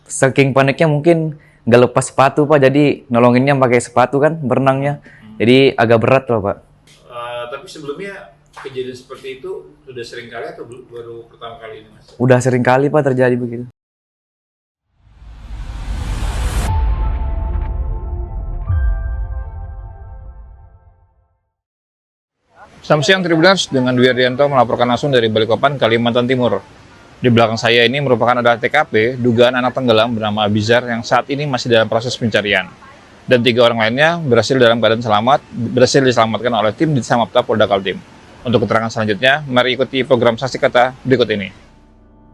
Saking paniknya mungkin nggak lepas sepatu Pak, jadi nolonginnya pakai sepatu kan berenangnya. Jadi agak berat loh Pak. Tapi sebelumnya kejadian seperti itu sudah sering kali atau baru pertama kali ini Mas? Udah sering kali Pak terjadi begitu. Selamat siang Tribuners, dengan Dwi Ardianto melaporkan langsung dari Balikpapan, Kalimantan Timur. Di belakang saya ini merupakan adalah TKP dugaan anak tenggelam bernama Abizar yang saat ini masih dalam proses pencarian. Dan 3 orang lainnya berhasil dalam keadaan selamat, berhasil diselamatkan oleh tim Ditsamapta Polda Kaltim. Untuk keterangan selanjutnya, mari ikuti program Saksi Kata berikut ini.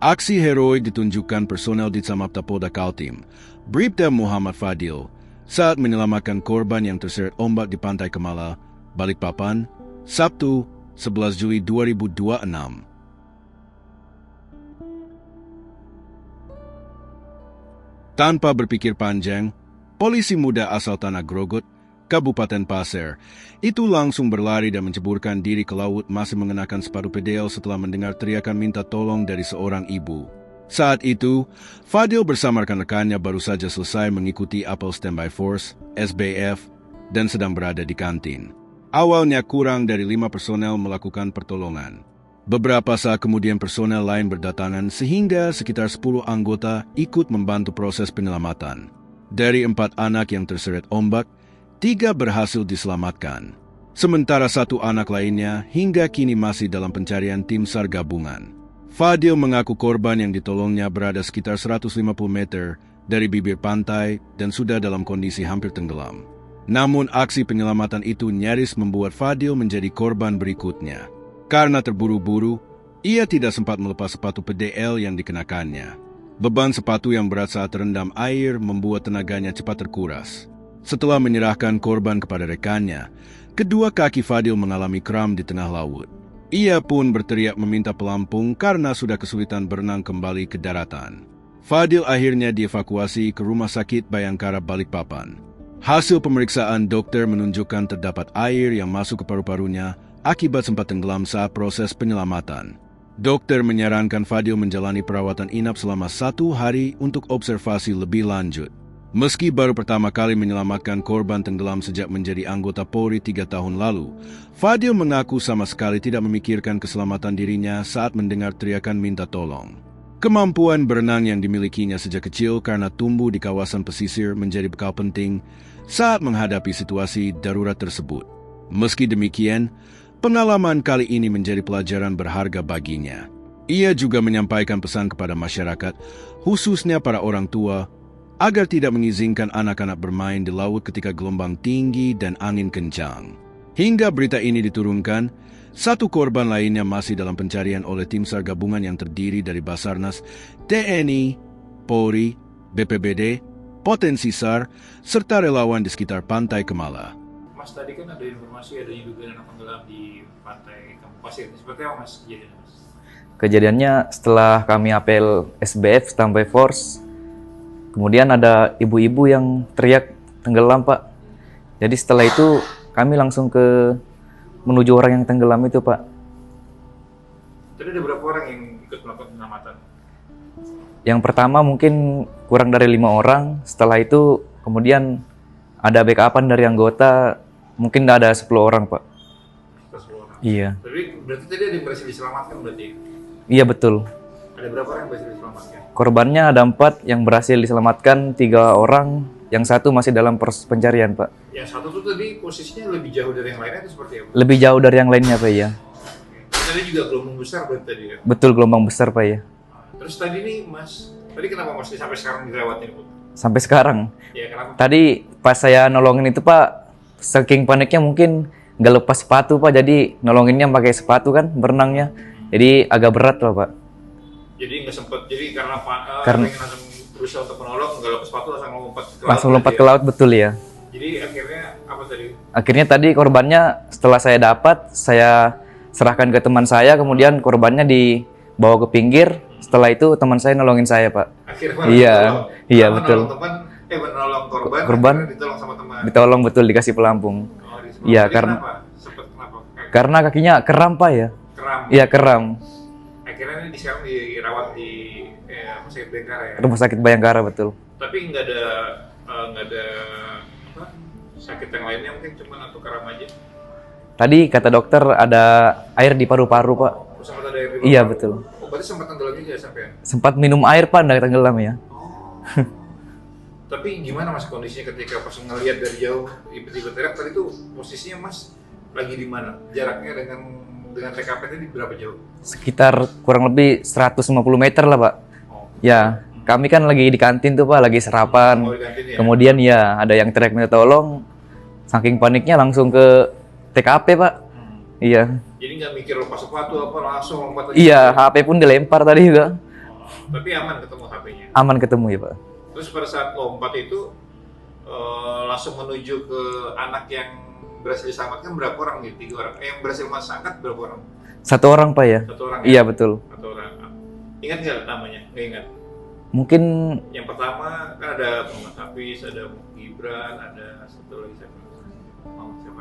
Aksi heroik ditunjukkan personel Ditsamapta Polda Kaltim, Bribda Muhammad Fadil, saat menyelamatkan korban yang terseret ombak di Pantai Kemala, Balikpapan, Sabtu, 11 Juli 2026. Tanpa berpikir panjang, polisi muda asal Tanah Grogot, Kabupaten Pasir, itu langsung berlari dan menceburkan diri ke laut masih mengenakan sepatu pedal setelah mendengar teriakan minta tolong dari seorang ibu. Saat itu, Fadil bersama rekan-rekannya baru saja selesai mengikuti apel Standby Force, SBF, dan sedang berada di kantin. Awalnya kurang dari 5 personel melakukan pertolongan. Beberapa saat kemudian personel lain berdatangan sehingga sekitar 10 anggota ikut membantu proses penyelamatan. Dari 4 anak yang terseret ombak, 3 berhasil diselamatkan. Sementara 1 anak lainnya hingga kini masih dalam pencarian tim SAR gabungan. Fadil mengaku korban yang ditolongnya berada sekitar 150 meter dari bibir pantai dan sudah dalam kondisi hampir tenggelam. Namun aksi penyelamatan itu nyaris membuat Fadil menjadi korban berikutnya. Karena terburu-buru, ia tidak sempat melepas sepatu PDL yang dikenakannya. Beban sepatu yang berat saat terendam air membuat tenaganya cepat terkuras. Setelah menyerahkan korban kepada rekannya, kedua kaki Fadil mengalami kram di tengah laut. Ia pun berteriak meminta pelampung karena sudah kesulitan berenang kembali ke daratan. Fadil akhirnya dievakuasi ke Rumah Sakit Bayangkara Balikpapan. Hasil pemeriksaan dokter menunjukkan terdapat air yang masuk ke paru-parunya akibat sempat tenggelam saat proses penyelamatan. Dokter menyarankan Fadil menjalani perawatan inap selama 1 hari untuk observasi lebih lanjut. Meski baru pertama kali menyelamatkan korban tenggelam sejak menjadi anggota Polri 3 tahun lalu, Fadil mengaku sama sekali tidak memikirkan keselamatan dirinya saat mendengar teriakan minta tolong. Kemampuan berenang yang dimilikinya sejak kecil karena tumbuh di kawasan pesisir menjadi bekal penting saat menghadapi situasi darurat tersebut. Meski demikian, pengalaman kali ini menjadi pelajaran berharga baginya. Ia juga menyampaikan pesan kepada masyarakat, khususnya para orang tua, agar tidak mengizinkan anak-anak bermain di laut ketika gelombang tinggi dan angin kencang. Hingga berita ini diturunkan, 1 korban lainnya masih dalam pencarian oleh tim SAR gabungan yang terdiri dari Basarnas, TNI, Polri, BPBD, Potensi SAR, serta relawan di sekitar Pantai Kemala. Mas, tadi kan ada informasi adanya dugaan anak tenggelam di Pantai Kampung Pasir. Seperti apa Mas kejadiannya Mas? Kejadiannya setelah kami apel SBF Standby Force, kemudian ada ibu-ibu yang teriak tenggelam Pak. Jadi setelah itu kami langsung menuju orang yang tenggelam itu Pak. Tadi ada berapa orang yang ikut melakukan penyelamatan? Yang pertama mungkin kurang dari 5 orang, setelah itu kemudian ada backupan dari anggota, mungkin ada 10 orang Pak. 10 orang? Iya. Tapi berarti tadi ada yang berhasil diselamatkan berarti? Iya betul. Ada berapa orang yang berhasil diselamatkan? Korbannya ada 4 yang berhasil diselamatkan, 3 orang, yang 1 masih dalam proses pencarian Pak. Yang 1 tuh tadi posisinya lebih jauh dari yang lainnya atau seperti apa? Lebih jauh dari yang lainnya Pak ya. Tadi juga gelombang besar berarti tadi ya? Betul, gelombang besar Pak ya. Terus tadi nih Mas, tadi kenapa masih sampai sekarang dirawat ini Bu? Sampai sekarang. Ya kenapa? Tadi pas saya nolongin itu Pak, saking paniknya mungkin nggak lepas sepatu Pak, jadi nolonginnya pakai sepatu kan berenangnya. Jadi agak berat loh Pak. Jadi nggak sempet, jadi karena Karena- pengen langsung berusaha untuk menolong, nggak lepas sepatu langsung lompat ke laut. Langsung lompat berarti ke ya? laut betul ya. Jadi akhirnya apa tadi? Akhirnya tadi korbannya setelah saya dapat, saya serahkan ke teman saya, kemudian korbannya dibawa ke pinggir. Setelah itu teman saya nolongin saya Pak. Akhirnya Iya, ditolong. iya Karena betul. menolong teman, menolong korban, Korban akhirnya ditolong sama teman. Ditolong betul, dikasih pelampung. Oh, Iya, Jadi karena- kenapa? Sempet kenapa? Karena kakinya kram Pak ya. Kram. Iya kram. Akhirnya ini sekarang dirawat di rumah sakit Bayangkara ya. Rumah sakit Bayangkara betul. Tapi nggak ada apa, sakit yang lainnya, mungkin cuma atau karam aja. Tadi kata dokter ada air di paru-paru Pak. Oh, sempat ada air di Iya paru-paru. betul. Oh, berarti sempat tenggelam juga sampai. Sempat minum air Pak, nggak tenggelam ya. Oh. Tapi gimana Mas kondisinya ketika pas ngelihat dari jauh tiba-tiba teriak tadi tuh, posisinya Mas lagi di mana? Jaraknya dengan TKP tadi berapa jauh? Sekitar kurang lebih 150 meter lah Pak. Oh. Ya, kami kan lagi di kantin tuh Pak, lagi sarapan. Oh, di kantin ya? Kemudian ya ada yang teriak minta tolong. Saking paniknya langsung ke TKP Pak. Iya. Jadi nggak mikir lepas sepatu apa, langsung lompat aja? Iya, HP pun dilempar tadi juga. Tapi aman ketemu HP-nya? Aman ketemu ya Pak. Terus pada saat lompat itu langsung menuju ke anak yang berhasil diselamatkan berapa orang nih? 3 orang. Yang berhasil Mas angkat berapa orang? 1 orang Pak ya. 1 orang Iya ya? betul. 1 orang. Ingat nggak namanya? Nggak ingat. Mungkin Yang pertama kan ada Muhammad Hafiz, ada Gibran, ada satu lagi siapa?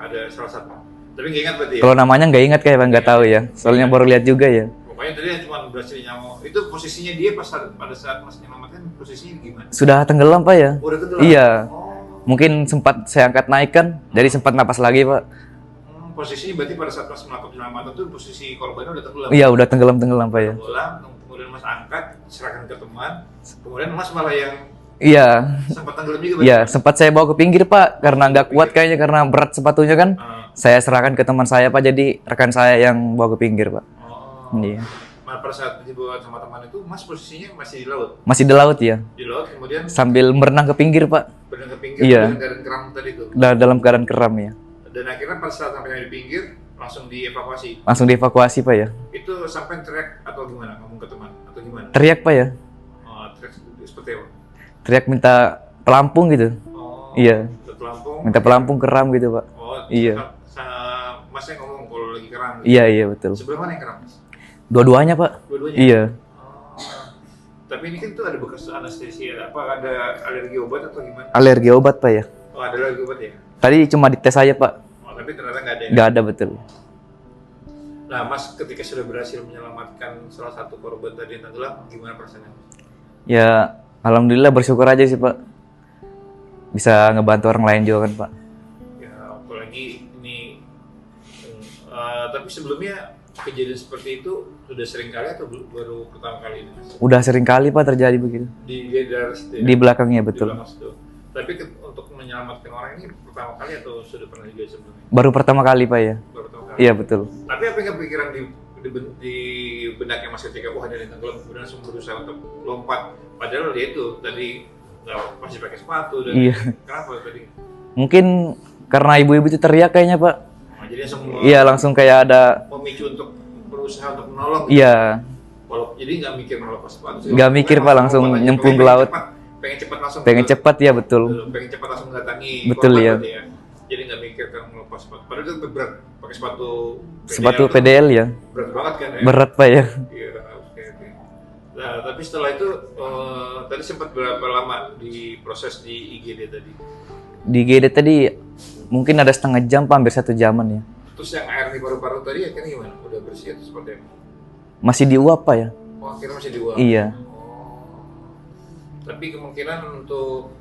Ada salah satu. Tapi nggak ingat berarti ya? kalau namanya nggak ingat kayak nggak tahu ya. Soalnya baru lihat juga ya. Pokoknya tadi cuma berhasil nyamuk. Itu posisinya dia pada saat Mas nyelamatkan posisinya gimana? Sudah tenggelam Pak ya. Udah tenggelam? Iya. Oh. Mungkin sempat saya angkat naik kan, jadi sempat napas lagi Pak. Posisinya berarti pada saat Mas melakukan penyelamatan tuh posisi korbannya udah tenggelam? Iya udah tenggelam Pak ya. Tenggelam, kemudian Mas angkat, serahkan ke teman, kemudian Mas malah yang Iya. sempat tenggelam juga? Iya, sempat saya bawa ke pinggir Pak, karena nggak kuat kayaknya karena berat sepatunya kan. Saya serahkan ke teman saya Pak, jadi rekan saya yang bawa ke pinggir Pak. Oh. Iya. Nah, pada saat dibawa sama teman itu, Mas posisinya masih di laut? Masih di laut ya, Di laut, kemudian sambil berenang ke pinggir Pak. berenang ke pinggir, Iya. dengan keadaan keram tadi tuh. Dalam keadaan keram ya. Dan akhirnya pada saat sampai di pinggir, langsung dievakuasi. Langsung dievakuasi Pak ya. Itu sampai teriak atau gimana? Ngomong ke teman atau gimana? Teriak Pak ya. Oh, teriak seperti apa? Teriak minta pelampung gitu. Oh, Iya. ke pelampung. Minta pelampung keram gitu Pak. Oh, Iya. Masnya ngomong kalau lagi keram. Gitu. Iya betul. Sebelah mana yang keram? Mas? Dua-duanya Pak. Dua-duanya? Iya. Oh. Tapi ini kan tuh ada bekas anestesia. Apa ada alergi obat atau gimana? Alergi obat Pak ya. Oh, ada alergi obat ya? Tadi cuma dites aja Pak. Oh, tapi ternyata nggak ada ya? Nggak ada betul. Nah, Mas ketika sudah berhasil menyelamatkan salah satu korban tadi yang tenggelam, gimana perasaannya? Ya, alhamdulillah bersyukur aja sih Pak. Bisa ngebantu orang lain juga kan Pak. Ya, apalagi ini, tapi sebelumnya kejadian seperti itu sudah sering kali atau baru pertama kali ini, Mas? Udah sering kali Pak terjadi begitu. Di daerah situ ya? Di belakangnya Di betul. belakang situ. Tapi untuk menyelamatkan orang ini pertama kali atau sudah pernah juga sebelumnya? Baru pertama kali Pak ya. Baru pertama kali. Iya betul. Tapi apa yang kepikiran di benaknya Mas ketika wah ada yang tenggelam kemudian langsung berusaha untuk lompat, padahal dia itu tadi nggak masih pakai sepatu dan Iya. kenapa tadi? Mungkin karena ibu-ibu itu teriak kayaknya Pak. Nah, jadi langsung Iya langsung kayak ada. memicu untuk berusaha untuk menolong. Iya. Jadi nggak mikir melepas sepatu. Nggak mikir, Pak, langsung lompat aja. nyemplung Pengen ke laut. pengen cepat langsung. Pengen cepat ya betul. Pengen cepat langsung mendatangi. Betul, korban ya. berarti ya. Jadi nggak mikir kan melepas sepatu. Padahal itu berat. Pakai sepatu. Sepatu tuh PDL ya. berat banget kan ya. Berat Pak ya. Iya, oke. Nah, tapi setelah itu tadi sempat berapa lama di proses di IGD tadi? Di GD tadi mungkin ada setengah jam Pak, hampir 1 jaman ya. Terus yang air di paru-paru tadi akhirnya gimana? Udah bersih atau seperti apa? Masih diuap Pak ya. Oh, akhirnya masih diuap? Iya. Oh. Tapi kemungkinan untuk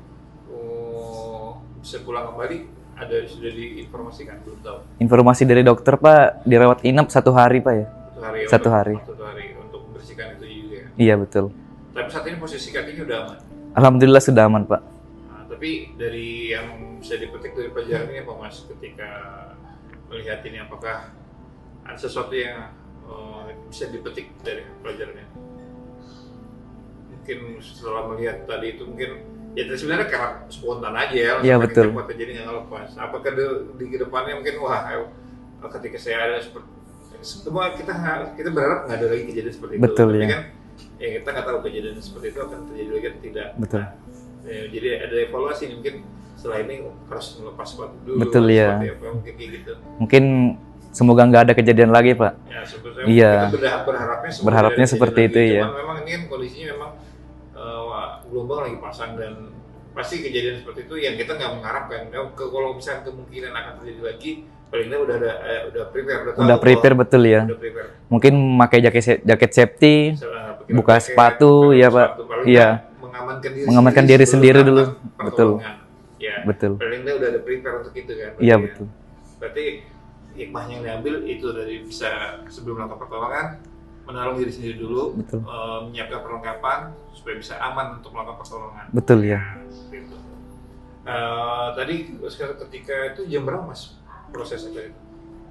bisa pulang kembali sudah diinformasikan, belum tahu? Informasi dari dokter Pak, dirawat inap 1 hari Pak ya. 1 hari. 1 hari. 1 hari untuk membersihkan itu juga ya. Iya betul. Tapi saat ini posisi kakinya udah aman. Alhamdulillah sudah aman Pak. Nah, tapi dari yang bisa dipetik dari pelajaran ini apa Mas ketika melihat ini, apakah ada sesuatu yang bisa dipetik dari pelajarannya? Mungkin setelah melihat tadi itu mungkin ya sebenarnya karena spontan aja ya. Iya, betul. Cepat, jadi nggak ngelepas. Apakah di kedepannya mungkin wah ketika saya ada seperti semua kita berharap nggak ada lagi kejadian seperti itu. Betul, tapi ya. kan ya kita nggak tahu kejadian seperti itu akan terjadi lagi atau tidak. Betul. Nah, ya, jadi ada evaluasi nih, mungkin setelah ini harus melepas sepatu dulu. Betul, ya. seperti apa, mungkin kayak gitu. Mungkin semoga nggak ada kejadian lagi Pak. Ya sebetulnya Iya. kita berharapnya semoga Berharapnya ada seperti kejadian itu, lagi. ya. Cuman memang ini kan kondisinya memang gelombang lagi pasang dan pasti kejadian seperti itu yang kita nggak mengharapkan. Kalau misalnya kemungkinan akan terjadi lagi, paling nggak udah prepare, tahu Udah prepare bahwa betul ya. udah prepare. Mungkin pakai jaket safety. Misalnya pakai buka pakai sepatu, ya Pak. sepatu. Paling Iya. nggak mengamankan Mengamankan diri sebelum sendiri berangkat dulu. pertolongan. Ya, Betul. paling nggak udah ada prepare untuk itu kan. Iya, berarti ya. betul. Berarti hikmahnya yang diambil itu dari bisa sebelum melakukan pertolongan menolong diri sendiri dulu, Betul. menyiapkan perlengkapan supaya bisa aman untuk melakukan pertolongan. Betul ya. Gitu. Tadi sekarang ketika itu jam berapa Mas prosesnya tadi?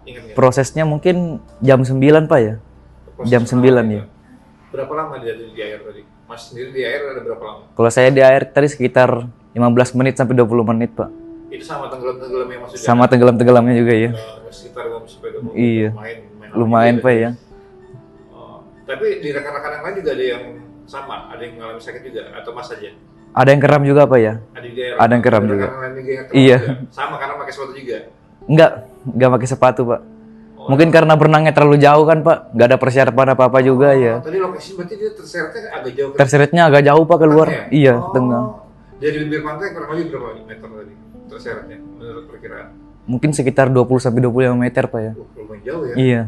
Ingat nggak? Prosesnya mungkin jam 9 Pak ya. Proses jam 9 awal ya. itu. Berapa lama dia di air tadi? Mas sendiri di air ada berapa lama? Kalau saya di air tadi sekitar 15 menit sampai 20 menit Pak. Itu sama tenggelam-tenggelam yang maksudnya? Sama tenggelam-tenggelamnya juga ya. Sekitar 15 sampai 20 Iya. lumayan lama Lumayan juga Pak tadi. ya. Tapi di rekan-rekan yang lain juga ada yang sama, ada yang mengalami sakit juga atau Mas saja? Ada yang kram juga Pak ya? Ada juga Ada yang kram juga. rekan-rekan lain juga yang Iya. juga? Sama karena pakai sepatu juga. Enggak pakai sepatu Pak. Mungkin karena berenangnya terlalu jauh kan Pak, nggak ada persiapan apa-apa juga ya. Tadi lokasi berarti dia terseretnya agak jauh. Terseretnya agak jauh Pak keluar. Tengah ya? Iya, Oh. tengah. Dari bibir pantai kurang lebih berapa meter tadi terseretnya menurut perkiraan? Mungkin sekitar 20 sampai 25 meter Pak ya. Lumayan jauh ya. Iya,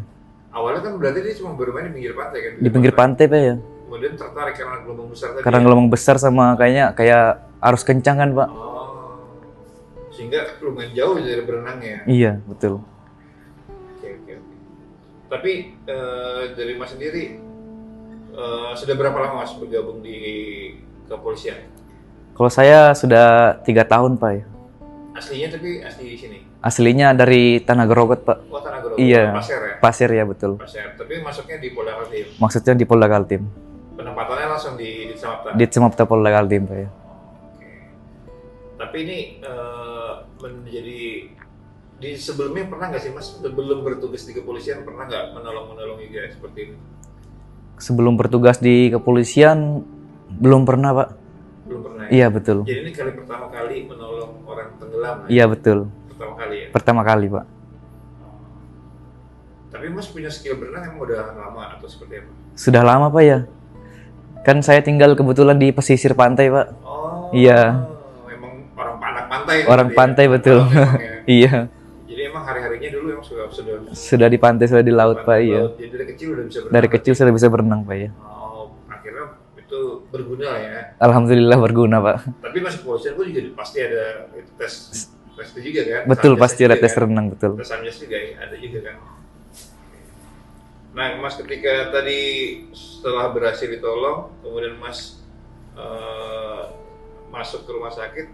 Awalnya kan berarti dia cuma bermain di pinggir pantai kan? di pinggir pantai Pak ya. Kemudian tertarik karena gelombang besar tadi. Karena ya? gelombang besar sama kayak arus kencang kan Pak. Oh. Sehingga lumayan jauh dari berenangnya. Iya, betul. Oke. Tapi dari Mas sendiri sudah berapa lama Mas bergabung di kepolisian? Kalau saya sudah 3 tahun Pak ya. Aslinya tapi asli sini. Aslinya dari Tanah Grogot Pak. Oh, Tanah Grogol. Iya. Pasir ya. Pasir ya betul. Pasir. Tapi masuknya di Polda Kaltim. Maksudnya di Polda Kaltim. Penempatannya langsung di Samapta. Di Semapta Polda Kaltim Pak ya. Oke. Tapi ini menjadi di sebelumnya pernah nggak sih Mas sebelum bertugas di kepolisian pernah nggak menolong juga seperti ini? Sebelum bertugas di kepolisian belum pernah Pak. Belum pernah. Ya? Iya betul. Jadi ini kali pertama kali menolong orang tenggelam. Iya betul. Pertama kali ya. Pertama kali Pak. Tapi Mas punya skill berenang emang udah lama atau seperti apa? Sudah lama Pak ya. Kan saya tinggal kebetulan di pesisir pantai Pak. Oh. Iya. Memang orang anak pantai. Orang berarti pantai, betul. Memang ya. Iya. Jadi emang hari-harinya dulu emang sudah Sudah di pantai, sudah di laut Pak. Iya. Jadi dari kecil udah bisa berenang. Dari kecil sudah bisa berenang Pak ya. Oh, akhirnya itu berguna lah ya. Alhamdulillah berguna Pak. Tapi masuk kepolisian pun juga pasti ada itu tes itu juga kan? Betul, Samjas pasti ada juga tes kan? renang betul. Tes Samjas juga ya, ada juga kan. Nah, Mas ketika tadi setelah berhasil ditolong, kemudian Mas masuk ke rumah sakit,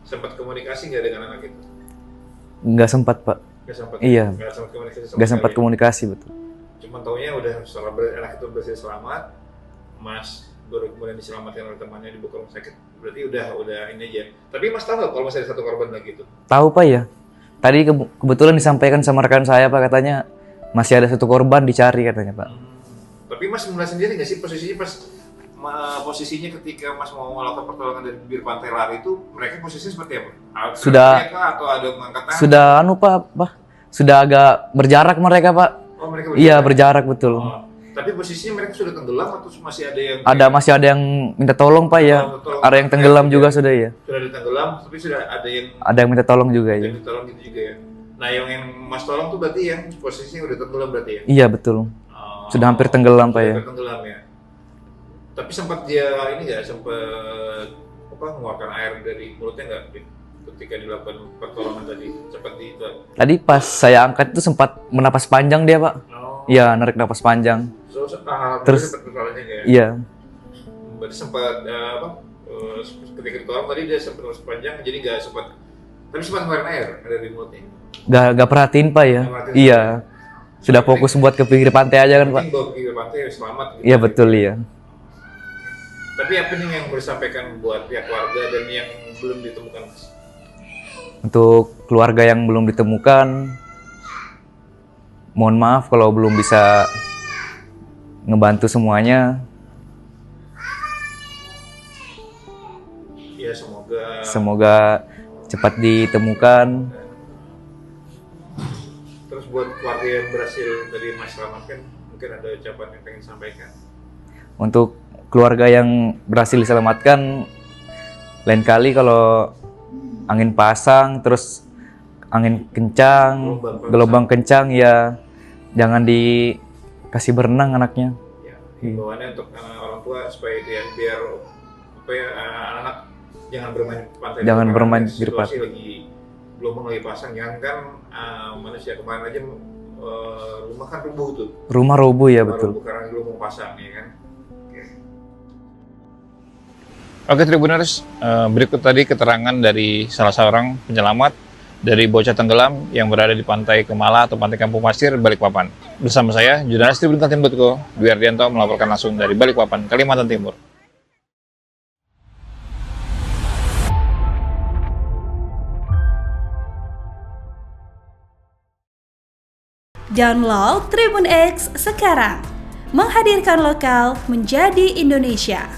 sempat komunikasi nggak dengan anak itu? Nggak sempat Pak. Nggak sempat. Iya. Nggak sempat komunikasi. sama Nggak sempat sekali. komunikasi betul. Cuma taunya udah setelah anak itu berhasil selamat, Mas baru kemudian diselamatkan oleh temannya dibawa ke rumah sakit. Berarti udah ini aja. Tapi Mas tahu nggak kalau masih ada satu korban lagi itu? Tahu Pak ya. Tadi kebetulan disampaikan sama rekan saya Pak, katanya masih ada satu korban dicari katanya Pak. Tapi Mas mulai sendiri nggak sih posisinya pas posisinya ketika Mas mau melakukan pertolongan dari bibir pantai lari itu mereka posisinya seperti apa? Sudah. Mereka atau ada mengangkat tangan? Sudah Pak. Sudah agak berjarak mereka Pak. Oh, mereka Iya berjarak betul. Oh, tapi posisinya mereka sudah tenggelam atau masih ada yang Masih ada yang minta tolong Pak ya. Tolong. Ada yang tenggelam juga sudah ya. Sudah ditenggelam, tapi sudah ada yang Ada yang minta tolong juga ya. ditolong gitu juga ya. Nah, yang Mas tolong tuh berarti yang posisinya udah tenggelam berarti ya? Iya betul. Oh, Sudah hampir tenggelam Pak ya. Hampir tenggelam ya. Tapi sempat dia ini nggak sempat mengeluarkan air dari mulutnya nggak ketika dilakukan pertolongan tadi seperti itu? Tadi pas saya angkat itu sempat menapas panjang dia Pak. Oh. Iya narik napas panjang. Terus- sempat pertolongannya ya? Iya. Berarti sempat ketika ditolong tadi dia sempat napas panjang jadi nggak sempat. Tapi sempat ngeluarin air dari mulutnya. Gak perhatiin Pak ya. Nggak perhatiin. Iya. Sudah fokus buat ke pinggir pantai aja kan Pak. Penting bawa ke pinggir pantai selamat. Gitu. Iya betul iya. Tapi apa nih yang mau disampaikan buat pihak keluarga dan yang belum ditemukan Mas? Untuk keluarga yang belum ditemukan, mohon maaf kalau belum bisa ngebantu semuanya. Ya semoga Semoga cepat ditemukan. terus buat keluarga yang berhasil dari Mas selamatkan mungkin ada ucapan yang pengen sampaikan. Untuk keluarga yang berhasil diselamatkan, lain kali kalau angin pasang terus angin kencang, gelombang kencang ya jangan dikasih berenang anaknya. himbauannya untuk orang tua supaya biar anak-anak jangan bermain di pantai. Jangan Karena bermain di situasi pantai. lagi gelombang lagi pasang, jangan kan manusia kemarin aja rumah kan rubuh tuh. Rumah roboh ya, Rumah betul. rubuh karena gelombang pasang ya kan. Oke Tribuners, berikut tadi keterangan dari salah seorang penyelamat dari bocah tenggelam yang berada di pantai Kemala atau pantai Kampung Pasir, Balikpapan. Bersama saya, jurnalis Tribun Kaltim.co, Dwi Ardianto melaporkan langsung dari Balikpapan, Kalimantan Timur. Download Tribun X sekarang, menghadirkan lokal menjadi Indonesia.